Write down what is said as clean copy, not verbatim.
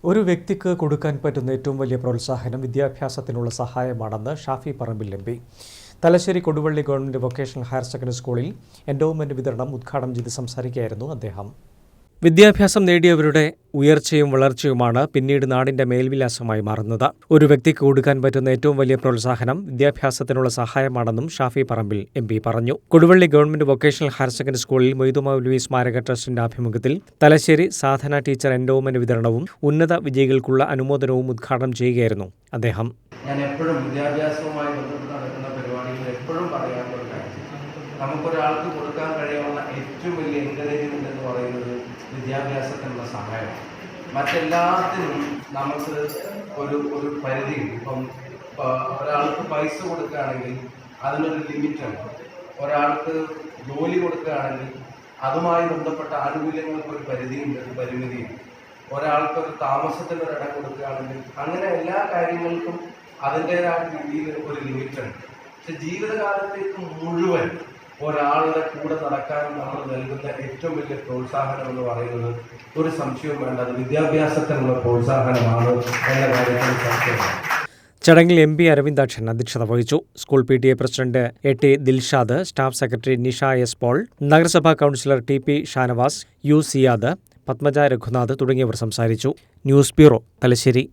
ഒരു വ്യക്തിക്ക് കൊടുക്കാൻ പറ്റുന്ന ഏറ്റവും വലിയ പ്രോത്സാഹനം വിദ്യാഭ്യാസത്തിനുള്ള സഹായമാണെന്ന് Shafi Parambil M P. Thalassery Koduvally government vocational higher secondary സ്കൂളിൽ എൻഡോവ്മെന്റ് വിതരണം ഉദ്ഘാടനം ചെയ്ത് സംസാരിക്കുകയായിരുന്നു അദ്ദേഹം. വിദ്യാഭ്യാസം നേടിയവരുടെ ഉയർച്ചയും വളർച്ചയുമാണ് പിന്നീട് നാടിന്റെ മേൽവിലാസമായി മാറുന്നത്. ഒരു വ്യക്തിക്ക് കൊടുക്കാൻ പറ്റുന്ന ഏറ്റവും വലിയ പ്രോത്സാഹനം വിദ്യാഭ്യാസത്തിനുള്ള സഹായമാണെന്നും ഷാഫി പറമ്പിൽ എം പി പറഞ്ഞു. Koduvally government vocational higher secondary സ്കൂളിൽ മൊയ്തു മൗലവി സ്മാരക ട്രസ്റ്റിന്റെ ആഭിമുഖ്യത്തിൽ തലശ്ശേരി സാധന ടീച്ചർ എൻഡോവ്മെന്റ് വിതരണവും ഉന്നത വിജയികൾക്കുള്ള അനുമോദനവും ഉദ്ഘാടനം ചെയ്യുകയായിരുന്നു അദ്ദേഹം. ഞാൻ എപ്പോഴും വിദ്യാഭ്യാസവുമായി ബന്ധപ്പെട്ട് നടക്കുന്ന പരിപാടികൾ എപ്പോഴും പറയാനുള്ള ഒരു കാര്യം, നമുക്കൊരാൾക്ക് കൊടുക്കാൻ കഴിയാവുന്ന ഏറ്റവും വലിയ എൻകറേജ്മെന്റ് എന്ന് പറയുന്നത് വിദ്യാഭ്യാസത്തിനുള്ള സഹായമാണ്. മറ്റെല്ലാത്തിനും നമുക്ക് ഒരു പരിധിയുണ്ട്. ഇപ്പം ഒരാൾക്ക് പൈസ കൊടുക്കുകയാണെങ്കിൽ അതിനൊരു ലിമിറ്റുണ്ട്. ഒരാൾക്ക് ജോലി കൊടുക്കുകയാണെങ്കിൽ അതുമായി ബന്ധപ്പെട്ട ആനുകൂല്യങ്ങൾക്ക് ഒരു പരിധിയുണ്ട്, ഒരു പരിമിതിയുണ്ട്. ഒരാൾക്കൊരു താമസത്തിനൊരു ഇടം കൊടുക്കുകയാണെങ്കിൽ അങ്ങനെ എല്ലാ കാര്യങ്ങൾക്കും അതിൻ്റെതായ രീതിയിൽ ഒരു ലിമിറ്റുണ്ട്. പക്ഷെ ജീവിതകാലത്തേക്ക് മുഴുവൻ ഒരാളുടെ കൂടെ നടക്കാൻ നമ്മൾ നൽകുന്ന ഏറ്റവും വലിയ പ്രോത്സാഹനം എന്ന് പറയുന്നത് ഒരു സംശയവും വേണ്ട, അത് വിദ്യാഭ്യാസത്തിനുള്ള പ്രോത്സാഹനമാണ് എന്ന കാര്യത്തിൽ സംശയമാണ്. ചടങ്ങിൽ എം പി അരവിന്ദാക്ഷൻ അധ്യക്ഷത വഹിച്ചു. School PTA president AT Dilshad, staff secretary Nisha S. Paul, നഗരസഭാ councillor TP Shanavas, U. Siyad, Padmaja Raghunath തുടങ്ങിയവർ സംസാരിച്ചു. News bureau, Thalassery.